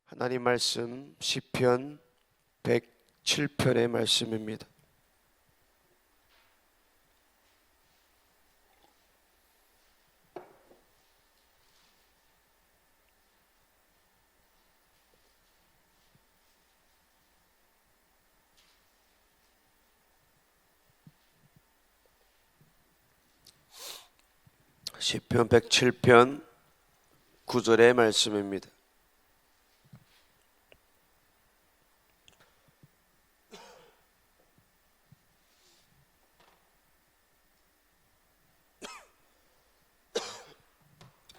하나님 말씀 시편 107편의 말씀입니다. 시편 107편 9절의 말씀입니다.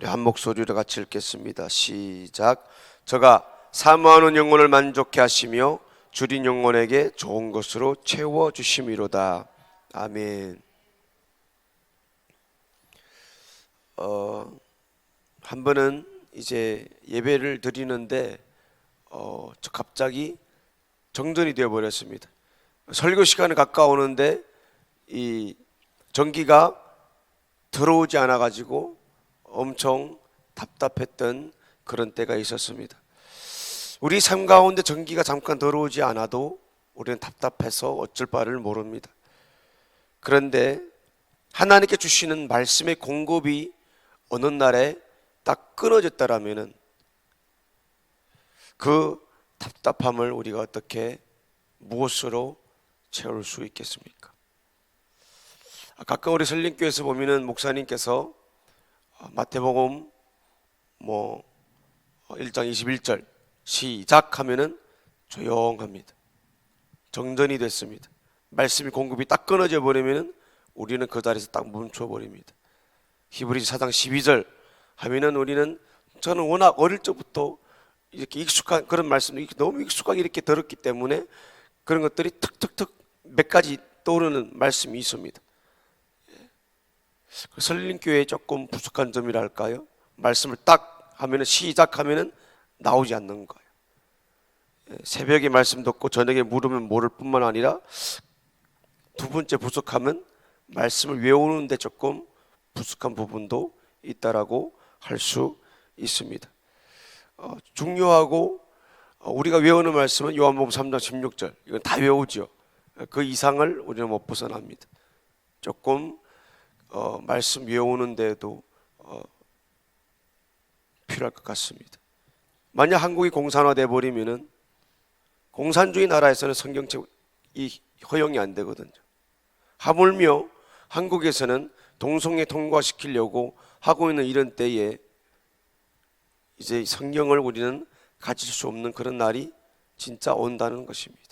한 목소리로 같이 읽겠습니다. 시작. 저가 사모하는 영혼을 만족케 하시며 줄인 영혼에게 좋은 것으로 채워주심이로다. 아멘. 한 번은 이제 예배를 드리는데 저 갑자기 정전이 되어 버렸습니다. 설교 시간이 가까우는데 이 전기가 들어오지 않아 가지고 엄청 답답했던 그런 때가 있었습니다. 우리 삶 가운데 전기가 잠깐 들어오지 않아도 우리는 답답해서 어쩔 바를 모릅니다. 그런데 하나님께 주시는 말씀의 공급이 어느 날에 딱 끊어졌다라면은 그 답답함을 우리가 어떻게 무엇으로 채울 수 있겠습니까? 가끔 우리 설림교회에서 보면은 목사님께서 마태복음 1장 21절 시작하면은 조용합니다. 정전이 됐습니다. 말씀이 공급이 딱 끊어져 버리면은 우리는 그 자리에서 딱 멈춰 버립니다. 히브리서 4장 12절 하면은 우리는, 저는 워낙 어릴 적부터 이렇게 익숙한 그런 말씀이 너무 익숙하게 이렇게 들었기 때문에 그런 것들이 툭툭툭 몇 가지 떠오르는 말씀이 있습니다. 설림교회에 조금 부족한 점이랄까요? 말씀을 딱 하면은 시작하면은 나오지 않는 거예요. 새벽에 말씀 듣고 저녁에 물으면 모를 뿐만 아니라 두 번째 부족함은 말씀을 외우는데 조금 부족한 부분도 있다라고 할 수 있습니다. 중요하고 우리가 외우는 말씀은 요한복음 3장 16절, 이건 다 외우죠. 그 이상을 우리는 못 벗어납니다. 조금 말씀 외우는데도 필요할 것 같습니다. 만약 한국이 공산화돼 버리면은, 공산주의 나라에서는 성경책이 허용이 안 되거든요. 하물며 한국에서는 동성애 통과시키려고 하고 있는 이런 때에 이제 성경을 우리는 가질 수 없는 그런 날이 진짜 온다는 것입니다.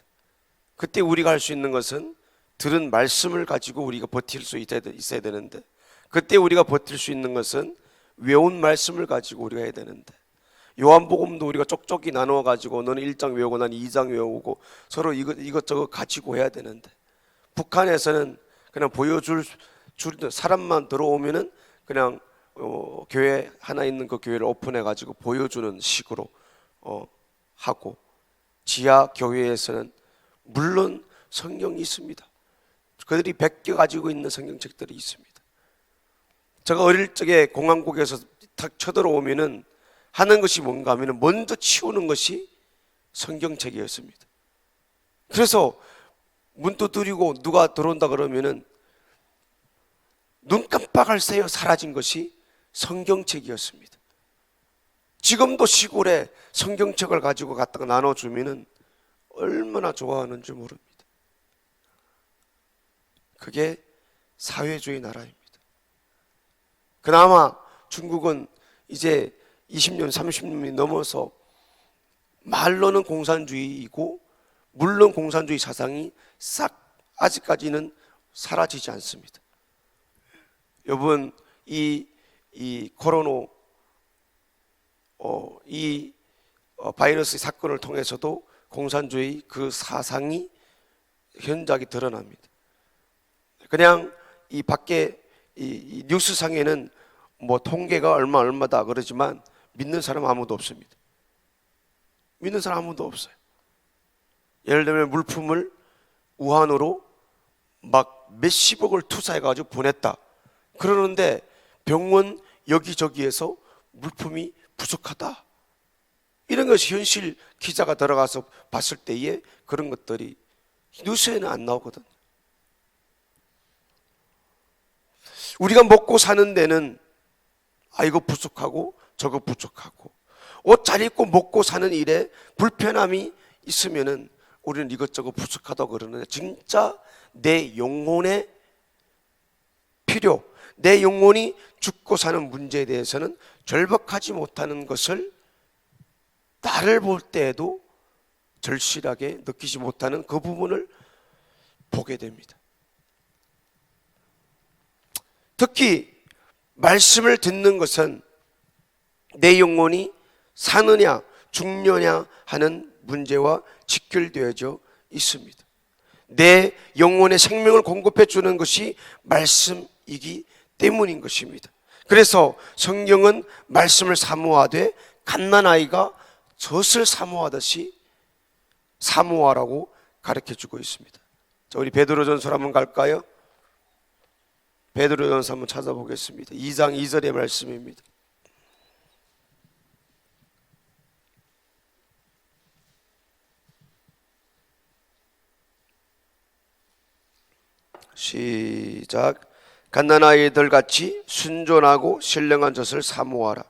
그때 우리가 할 수 있는 것은 들은 말씀을 가지고 우리가 버틸 수 있어야 되는데, 그때 우리가 버틸 수 있는 것은 외운 말씀을 가지고 우리가 해야 되는데, 요한복음도 우리가 쪽쪽이 나누어 가지고 너는 1장 외우고 난 2장 외우고 서로 이것저것 가지고 해야 되는데, 북한에서는 그냥 보여줄 사람만 들어오면은 그냥 교회 하나 있는 그 교회를 오픈해 가지고 보여주는 식으로 하고, 지하 교회에서는 물론 성경이 있습니다. 그들이 베껴 가지고 있는 성경책들이 있습니다. 제가 어릴 적에 공항국에서 탁 쳐들어오면은 하는 것이 뭔가 하면은 먼저 치우는 것이 성경책이었습니다. 그래서 문 두드리고 누가 들어온다 그러면은 눈 깜빡할 새에 사라진 것이 성경책이었습니다. 지금도 시골에 성경책을 가지고 갖다가 나눠주면은 얼마나 좋아하는지 모릅니다. 그게 사회주의 나라입니다. 그나마 중국은 이제 20년, 30년이 넘어서 말로는 공산주의이고, 물론 공산주의 사상이 싹 아직까지는 사라지지 않습니다. 여러분, 이 코로나 바이러스 사건을 통해서도 공산주의 그 사상이 현저하게 드러납니다. 그냥 이 밖에 이 뉴스상에는 통계가 얼마다 그러지만 믿는 사람 아무도 없습니다. 믿는 사람 아무도 없어요. 예를 들면 물품을 우한으로 막 몇십억을 투자해가지고 보냈다 그러는데 병원 여기저기에서 물품이 부족하다. 이런 것이 현실 기자가 들어가서 봤을 때에 그런 것들이 뉴스에는 안 나오거든. 우리가 먹고 사는 데는 이거 부족하고 저거 부족하고 옷 잘 입고 먹고 사는 일에 불편함이 있으면은 우리는 이것저것 부족하다고 그러는데, 진짜 내 영혼의 필요, 내 영혼이 죽고 사는 문제에 대해서는 절박하지 못하는 것을 나를 볼 때에도 절실하게 느끼지 못하는 그 부분을 보게 됩니다. 특히 말씀을 듣는 것은 내 영혼이 사느냐 죽느냐 하는 문제와 직결되어져 있습니다. 내 영혼의 생명을 공급해 주는 것이 말씀이기 때문인 것입니다. 그래서 성경은 말씀을 사모하되 갓난아이가 젖을 사모하듯이 사모하라고 가르쳐 주고 있습니다. 자, 우리 베드로전서 한번 갈까요? 베드로전서 한번 찾아보겠습니다. 2장 2절의 말씀입니다. 시작. 갓난아이들 같이 순전하고 신령한 젖을 사모하라.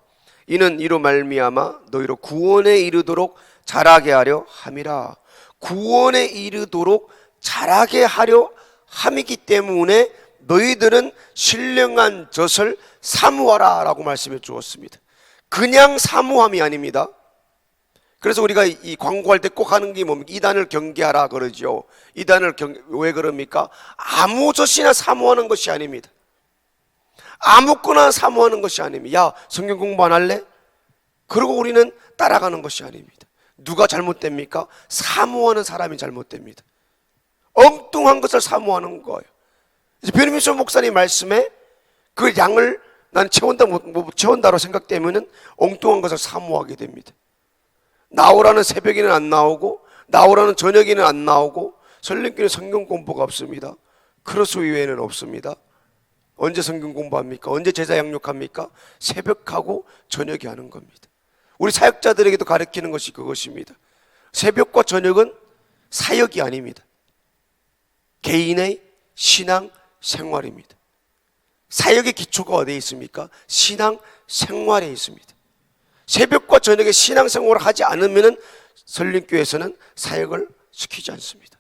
이는 이로 말미암아 너희로 구원에 이르도록 자라게 하려 함이라. 구원에 이르도록 자라게 하려 함이기 때문에 너희들은 신령한 젖을 사모하라 라고 말씀해 주었습니다. 그냥 사모함이 아닙니다. 그래서 우리가 이 광고할 때 꼭 하는 게 뭡니까? 이단을 경계하라 그러죠. 이단을 왜 그럽니까? 아무 젖이나 사모하는 것이 아닙니다. 아무거나 사모하는 것이 아닙니다. 야, 성경 공부 안 할래? 그러고 우리는 따라가는 것이 아닙니다. 누가 잘못됩니까? 사모하는 사람이 잘못됩니다. 엉뚱한 것을 사모하는 거예요. 변희민수 목사님 말씀에 그 양을 난 채운다로 생각되면은 엉뚱한 것을 사모하게 됩니다. 나오라는 새벽에는 안 나오고, 나오라는 저녁에는 안 나오고, 설령교는 성경 공부가 없습니다. 크로스 이외에는 없습니다. 언제 성경 공부합니까? 언제 제자 양육합니까? 새벽하고 저녁에 하는 겁니다. 우리 사역자들에게도 가르치는 것이 그것입니다. 새벽과 저녁은 사역이 아닙니다. 개인의 신앙 생활입니다. 사역의 기초가 어디에 있습니까? 신앙 생활에 있습니다. 새벽과 저녁에 신앙생활을 하지 않으면 설림교회에서는 사역을 시키지 않습니다.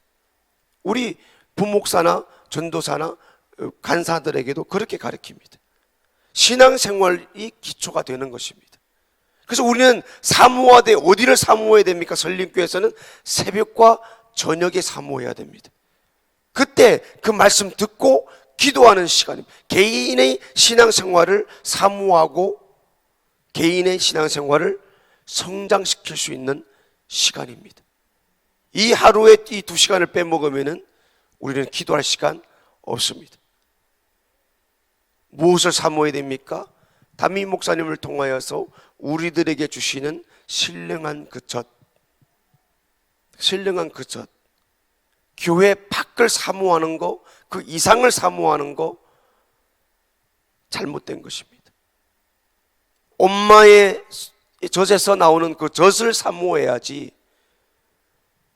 우리 부목사나 전도사나 간사들에게도 그렇게 가르칩니다. 신앙생활이 기초가 되는 것입니다. 그래서 우리는 사모하되 어디를 사모해야 됩니까? 설림교회에서는 새벽과 저녁에 사모해야 됩니다. 그때 그 말씀 듣고 기도하는 시간입니다. 개인의 신앙생활을 사모하고 개인의 신앙생활을 성장시킬 수 있는 시간입니다. 이 하루에 이 2시간을 빼먹으면 우리는 기도할 시간 없습니다. 무엇을 사모해야 됩니까? 담임 목사님을 통하여서 우리들에게 주시는 신령한 그 젖, 신령한 그 젖, 교회 밖을 사모하는 거, 그 이상을 사모하는 거 잘못된 것입니다. 엄마의 젖에서 나오는 그 젖을 사모해야지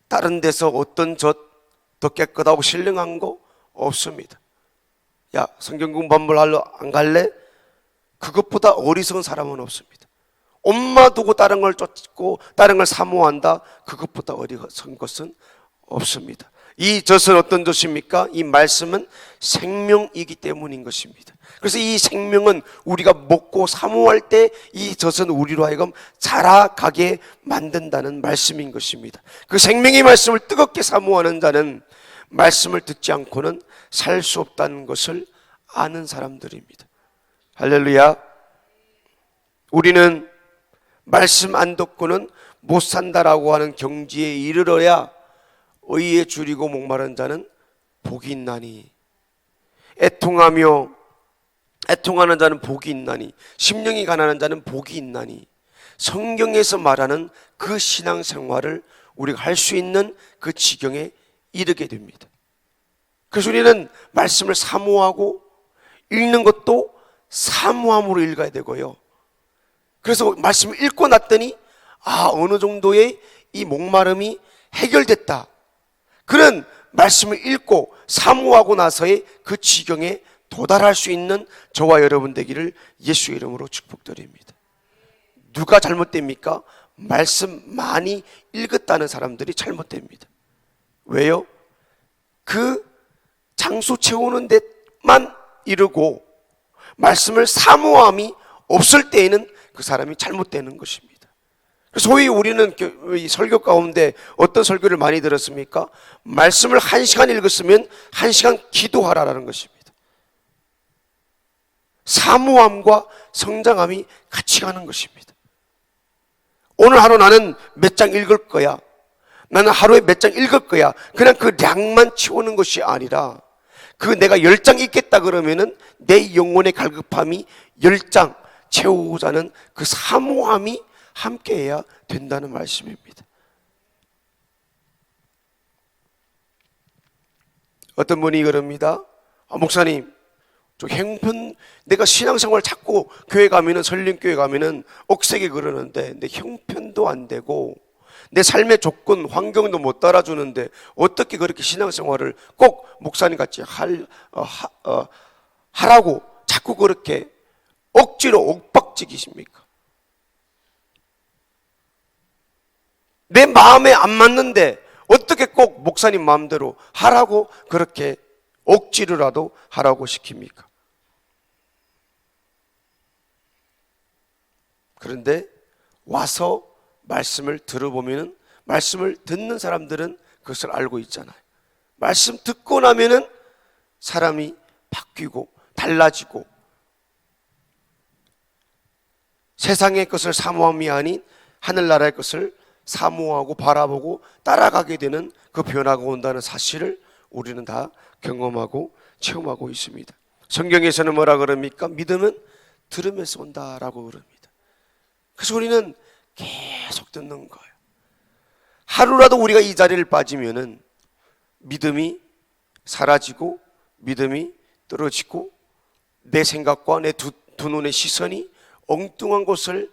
다른 데서 어떤 젖 더 깨끗하고 신령한 거 없습니다. 야, 성경 공부하러 안 갈래? 그것보다 어리석은 사람은 없습니다. 엄마 두고 다른 걸 쫓고 다른 걸 사모한다, 그것보다 어리석은 것은 없습니다. 이 젖은 어떤 젖입니까? 이 말씀은 생명이기 때문인 것입니다. 그래서 이 생명은 우리가 먹고 사모할 때 이 젖은 우리로 하여금 자라가게 만든다는 말씀인 것입니다. 그 생명의 말씀을 뜨겁게 사모하는 자는 말씀을 듣지 않고는 살 수 없다는 것을 아는 사람들입니다. 할렐루야. 우리는 말씀 안 듣고는 못 산다라고 하는 경지에 이르러야 의에 줄이고 목마른 자는 복이 있나니, 애통하며 애통하는 자는 복이 있나니, 심령이 가난한 자는 복이 있나니, 성경에서 말하는 그 신앙생활을 우리가 할 수 있는 그 지경에 이르게 됩니다. 그래서 우리는 말씀을 사모하고 읽는 것도 사모함으로 읽어야 되고요. 그래서 말씀을 읽고 났더니 어느 정도의 이 목마름이 해결됐다. 그런 말씀을 읽고 사모하고 나서의 그 지경에 도달할 수 있는 저와 여러분 되기를 예수의 이름으로 축복드립니다. 누가 잘못됩니까? 말씀 많이 읽었다는 사람들이 잘못됩니다. 왜요? 그 장수 채우는 데만 이르고 말씀을 사모함이 없을 때에는 그 사람이 잘못되는 것입니다. 소위 우리는 이 설교 가운데 어떤 설교를 많이 들었습니까? 말씀을 1시간 읽었으면 1시간 기도하라라는 것입니다. 사모함과 성장함이 같이 가는 것입니다. 오늘 하루 나는 몇 장 읽을 거야. 나는 하루에 몇 장 읽을 거야. 그냥 그 량만 채우는 것이 아니라 그 내가 10장 읽겠다 그러면은 내 영혼의 갈급함이 10장 채우고자 하는 그 사모함이 함께해야 된다는 말씀입니다. 어떤 분이 그럽니다. 목사님, 저 형편, 내가 신앙생활 자꾸 교회 가면은, 설림교회 가면은 억세게 그러는데 내 형편도 안 되고 내 삶의 조건, 환경도 못 따라주는데 어떻게 그렇게 신앙생활을 꼭 목사님 같이 하라고 자꾸 그렇게 억지로 옥박지기십니까? 내 마음에 안 맞는데 어떻게 꼭 목사님 마음대로 하라고 그렇게 억지로라도 하라고 시킵니까? 그런데 와서 말씀을 들어보면은, 말씀을 듣는 사람들은 그것을 알고 있잖아요. 말씀 듣고 나면은 사람이 바뀌고 달라지고 세상의 것을 사모함이 아닌 하늘나라의 것을 사모하고 바라보고 따라가게 되는 그 변화가 온다는 사실을 우리는 다 경험하고 체험하고 있습니다. 성경에서는 뭐라 그럽니까? 믿음은 들음에서 온다라고 그럽니다. 그래서 우리는 계속 듣는 거예요. 하루라도 우리가 이 자리를 빠지면은 믿음이 사라지고 믿음이 떨어지고 내 생각과 내 두 눈의 시선이 엉뚱한 곳을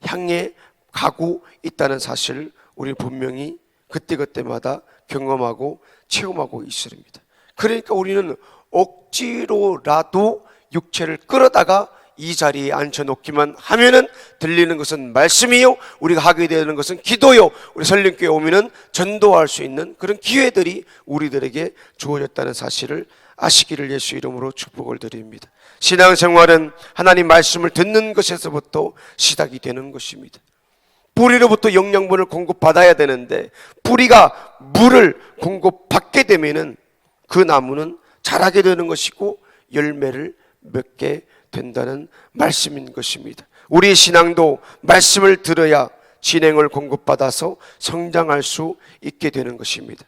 향해 가고 있다는 사실을 우리 분명히 그때그때마다 경험하고 체험하고 있습니다. 그러니까 우리는 억지로라도 육체를 끌어다가 이 자리에 앉혀놓기만 하면은 들리는 것은 말씀이요, 우리가 하게 되는 것은 기도요, 우리 설림교회 오면은 전도할 수 있는 그런 기회들이 우리들에게 주어졌다는 사실을 아시기를 예수 이름으로 축복을 드립니다. 신앙생활은 하나님 말씀을 듣는 것에서부터 시작이 되는 것입니다. 뿌리로부터 영양분을 공급받아야 되는데 뿌리가 물을 공급받게 되면은 그 나무는 자라게 되는 것이고 열매를 맺게 된다는 말씀인 것입니다. 우리의 신앙도 말씀을 들어야 진행을 공급받아서 성장할 수 있게 되는 것입니다.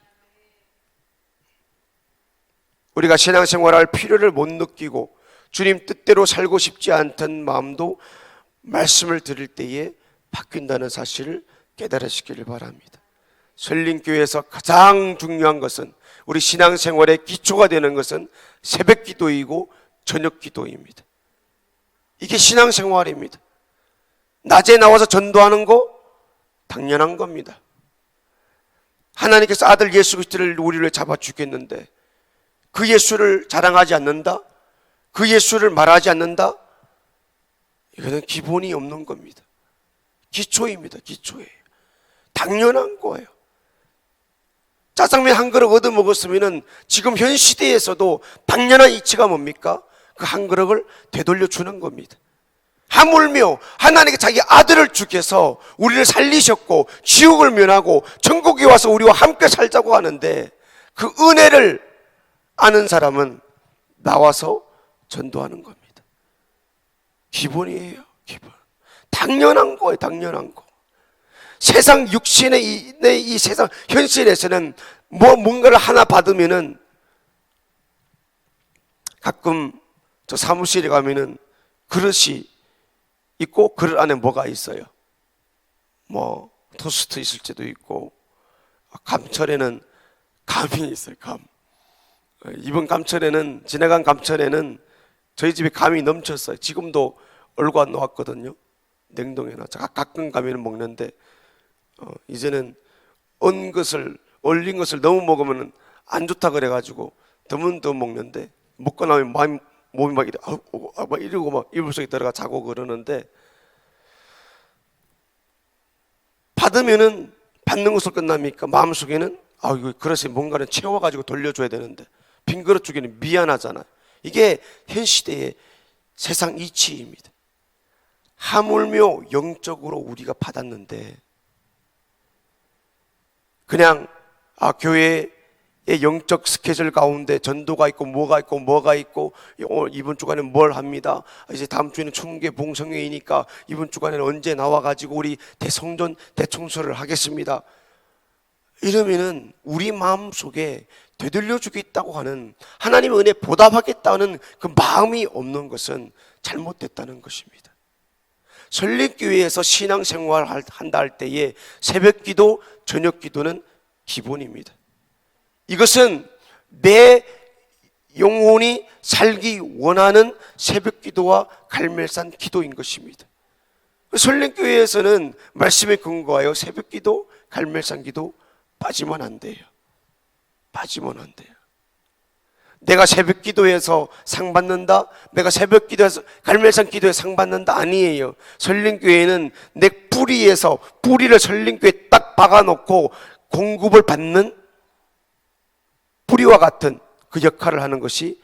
우리가 신앙생활할 필요를 못 느끼고 주님 뜻대로 살고 싶지 않던 마음도 말씀을 들을 때에 바뀐다는 사실을 깨달으시기를 바랍니다. 설림교회에서 가장 중요한 것은, 우리 신앙생활의 기초가 되는 것은 새벽 기도이고 저녁 기도입니다. 이게 신앙생활입니다. 낮에 나와서 전도하는 거 당연한 겁니다. 하나님께서 아들 예수 그리스도를 우리를 잡아 주겠는데 그 예수를 자랑하지 않는다? 그 예수를 말하지 않는다? 이거는 기본이 없는 겁니다. 기초입니다. 기초예요. 당연한 거예요. 짜장면 한 그릇 얻어 먹었으면 지금 현 시대에서도 당연한 이치가 뭡니까? 그 한 그릇을 되돌려 주는 겁니다. 하물며 하나님께 자기 아들을 주께서 우리를 살리셨고 지옥을 면하고 천국에 와서 우리와 함께 살자고 하는데 그 은혜를 아는 사람은 나와서 전도하는 겁니다. 기본이에요. 기본. 당연한 거예요. 당연한 거. 세상 육신의 이 세상 현실에서는 뭔가를 하나 받으면은 가끔 저 사무실에 가면은 그릇이 있고 그릇 안에 뭐가 있어요? 뭐 토스트 있을 때도 있고, 감철에는 감이 있어요. 감. 이번 감철에는, 지나간 감철에는 저희 집에 감이 넘쳤어요. 지금도 얼고 안 놓았거든요. 냉동해놨죠. 가끔 가면 먹는데 이제는 얼린 것을 너무 먹으면 안 좋다 그래가지고 드문드문 먹는데, 먹고 나면 몸이 막 이러고 막 이불 속에 들어가 자고 그러는데, 받으면은 받는 것으로 끝납니까? 마음속에는 이거 그릇에 뭔가를 채워가지고 돌려줘야 되는데 빈 그릇 주기는 미안하잖아요. 이게 현 시대의 세상 이치입니다. 하물며 영적으로 우리가 받았는데 그냥 교회의 영적 스케줄 가운데 전도가 있고 뭐가 있고 이번 주간에 뭘 합니다. 이제 다음 주에는 충계 봉성회이니까 이번 주간에는 언제 나와가지고 우리 대성전 대청소를 하겠습니다. 이러면은 우리 마음속에 되돌려주겠다고 하는, 하나님의 은혜 보답하겠다는 그 마음이 없는 것은 잘못됐다는 것입니다. 설립교회에서 신앙생활 한다 할 때에 새벽기도, 저녁기도는 기본입니다. 이것은 내 영혼이 살기 원하는 새벽기도와 갈멜산 기도인 것입니다. 설립교회에서는 말씀에 근거하여 새벽기도, 갈멜산 기도 빠지면 안 돼요. 빠지면 안 돼요. 내가 새벽 기도해서 상 받는다, 내가 새벽 기도해서 갈멜산 기도에 상 받는다, 아니에요. 설림교회는 내 뿌리를 설림교회에 딱 박아놓고 공급을 받는 뿌리와 같은 그 역할을 하는 것이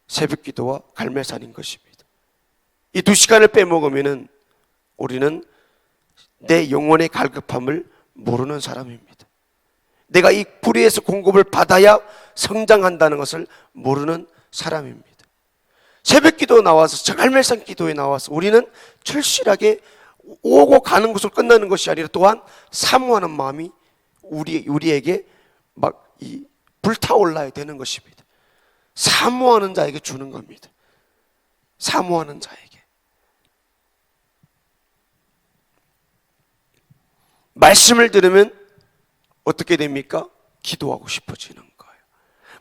새벽 기도와 갈멜산인 것입니다. 이 2시간을 빼먹으면은 우리는 내 영혼의 갈급함을 모르는 사람입니다. 내가 이 뿌리에서 공급을 받아야 성장한다는 것을 모르는 사람입니다. 새벽 기도 나와서, 갈멜산 기도에 나와서 우리는 절실하게 오고 가는 것으로 끝나는 것이 아니라 또한 사모하는 마음이 우리에게 막 불타올라야 되는 것입니다. 사모하는 자에게 주는 겁니다. 사모하는 자에게. 말씀을 들으면 어떻게 됩니까? 기도하고 싶어지는 거예요.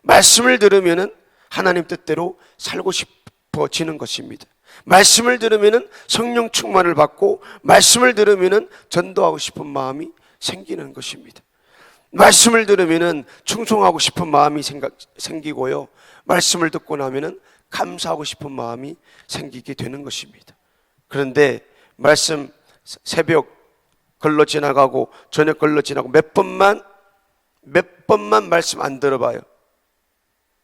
말씀을 들으면은 하나님 뜻대로 살고 싶어지는 것입니다. 말씀을 들으면은 성령 충만을 받고, 말씀을 들으면은 전도하고 싶은 마음이 생기는 것입니다. 말씀을 들으면은 충성하고 싶은 마음이 생기고요. 말씀을 듣고 나면은 감사하고 싶은 마음이 생기게 되는 것입니다. 그런데 말씀 새벽 걸러 지나가고 저녁 걸러 지나고 몇 번만 말씀 안 들어봐요.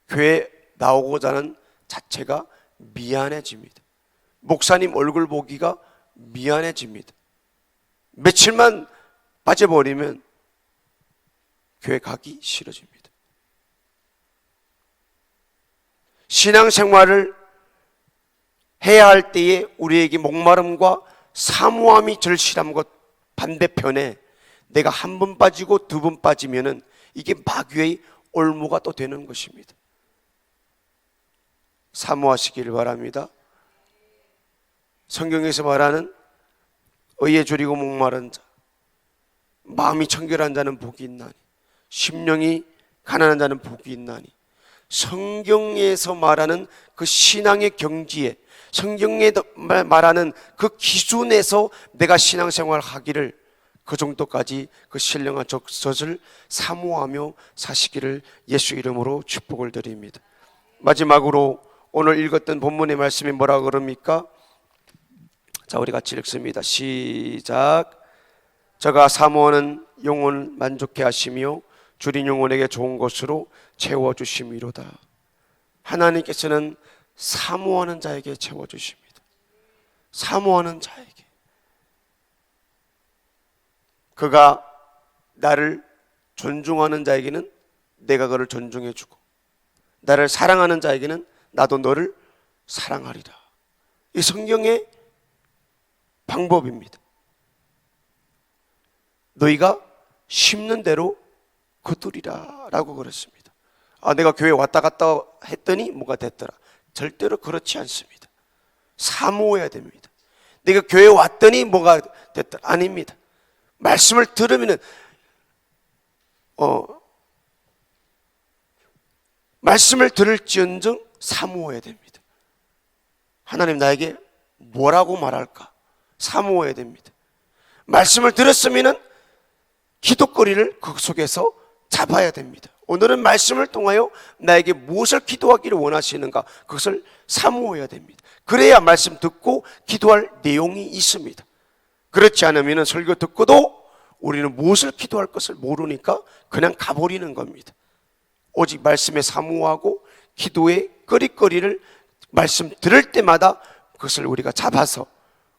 교회 나오고자 하는 자체가 미안해집니다. 목사님 얼굴 보기가 미안해집니다. 며칠만 빠져버리면 교회 가기 싫어집니다. 신앙생활을 해야 할 때에 우리에게 목마름과 사모함이 절실한 것 반대편에 내가 한 번 빠지고 두 번 빠지면은 이게 마귀의 올무가 또 되는 것입니다. 사모하시기를 바랍니다. 성경에서 말하는 의에 줄이고 목마른 자, 마음이 청결한 자는 복이 있나니, 심령이 가난한 자는 복이 있나니, 성경에서 말하는 그 신앙의 경지에, 성경에 말하는 그 기준에서 내가 신앙생활 하기를, 그 정도까지 그 신령한 젖을 사모하며 사시기를 예수 이름으로 축복을 드립니다. 마지막으로 오늘 읽었던 본문의 말씀이 뭐라 그럽니까? 자, 우리 같이 읽습니다. 시작. 저가 사모하는 영혼을 만족해 하시며 줄인 영혼에게 좋은 것으로 채워주심이로다. 하나님께서는 사모하는 자에게 채워주십니다. 사모하는 자에게. 그가 나를 존중하는 자에게는 내가 그를 존중해주고, 나를 사랑하는 자에게는 나도 너를 사랑하리라. 이 성경의 방법입니다. 너희가 심는 대로 거두리라 라고 그랬습니다. 내가 교회 왔다 갔다 했더니 뭐가 됐더라. 절대로 그렇지 않습니다. 사모해야 됩니다. 내가 교회 왔더니 뭐가 됐더라. 아닙니다. 말씀을 들으면은 말씀을 들을지언정 사모해야 됩니다. 하나님 나에게 뭐라고 말할까? 사모해야 됩니다. 말씀을 들었으면은 기도거리를 그 속에서 잡아야 됩니다. 오늘은 말씀을 통하여 나에게 무엇을 기도하기를 원하시는가, 그것을 사모해야 됩니다. 그래야 말씀 듣고 기도할 내용이 있습니다. 그렇지 않으면 설교 듣고도 우리는 무엇을 기도할 것을 모르니까 그냥 가버리는 겁니다. 오직 말씀에 사모하고 기도의 거리거리를 말씀 들을 때마다 그것을 우리가 잡아서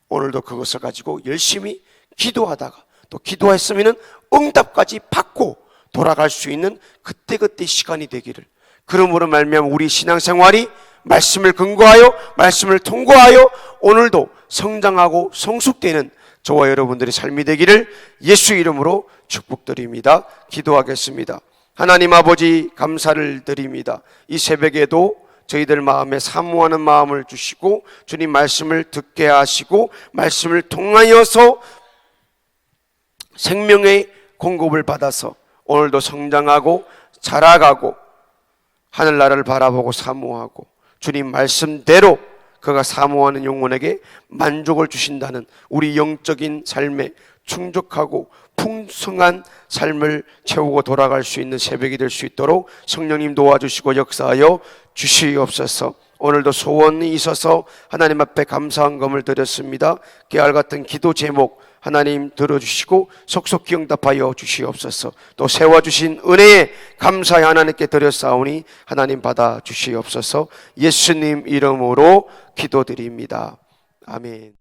오늘도 그것을 가지고 열심히 기도하다가 또 기도했으면 응답까지 받고 돌아갈 수 있는 그때그때 시간이 되기를, 그러므로 말미암아 우리 신앙생활이 말씀을 근거하여 말씀을 통과하여 오늘도 성장하고 성숙되는 저와 여러분들의 삶이 되기를 예수 이름으로 축복드립니다. 기도하겠습니다. 하나님 아버지, 감사를 드립니다. 이 새벽에도 저희들 마음에 사모하는 마음을 주시고 주님 말씀을 듣게 하시고 말씀을 통하여서 생명의 공급을 받아서 오늘도 성장하고 자라가고 하늘나라를 바라보고 사모하고 주님 말씀대로 그가 사모하는 영혼에게 만족을 주신다는 우리 영적인 삶에 충족하고 풍성한 삶을 채우고 돌아갈 수 있는 새벽이 될 수 있도록 성령님 도와주시고 역사하여 주시옵소서. 오늘도 소원이 있어서 하나님 앞에 감사한 검을 드렸습니다. 깨알같은 기도 제목 하나님 들어주시고 속속히 응답하여 주시옵소서. 또 세워주신 은혜에 감사히 하나님께 드렸사오니 하나님 받아 주시옵소서. 예수님 이름으로 기도드립니다. 아멘.